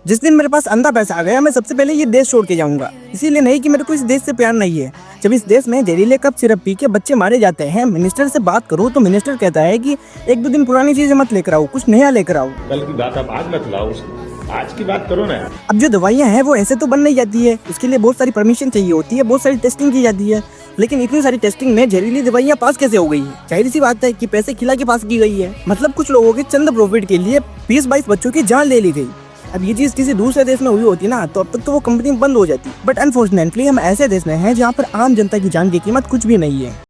जिस दिन मेरे पास अंधा पैसा आ गया मैं सबसे पहले ये देश छोड़ के जाऊंगा। इसीलिए नहीं कि मेरे को इस देश से प्यार नहीं है। जब इस देश में जहरीले कप सिरप पी के बच्चे मारे जाते हैं, मिनिस्टर से बात करूँ तो मिनिस्टर कहता है कि एक दो दिन पुरानी चीजें मत लेकर आओ, कुछ नया लेकर आओ। कल की बात आप आज मत लाओ, आज की बात करो ना। अब जो दवाइयाँ हैं वो ऐसे तो बन नहीं जाती है, उसके लिए बहुत सारी परमिशन चाहिए होती है, बहुत सारी टेस्टिंग की जाती है। लेकिन इतनी सारी टेस्टिंग में जहरीली दवाइयाँ पास कैसे हो गई है? जाहिर सी बात है कि पैसे खिला के पास की गई है। मतलब कुछ लोगों के चंद प्रॉफिट के लिए 20-22 बच्चों की जान ले ली गई। अब ये चीज किसी दूसरे देश में हुई होती ना तो अब तक तो वो कंपनी बंद हो जाती। बट अनफॉर्चुनेटली हम ऐसे देश में हैं जहाँ पर आम जनता की जान की कीमत कुछ भी नहीं है।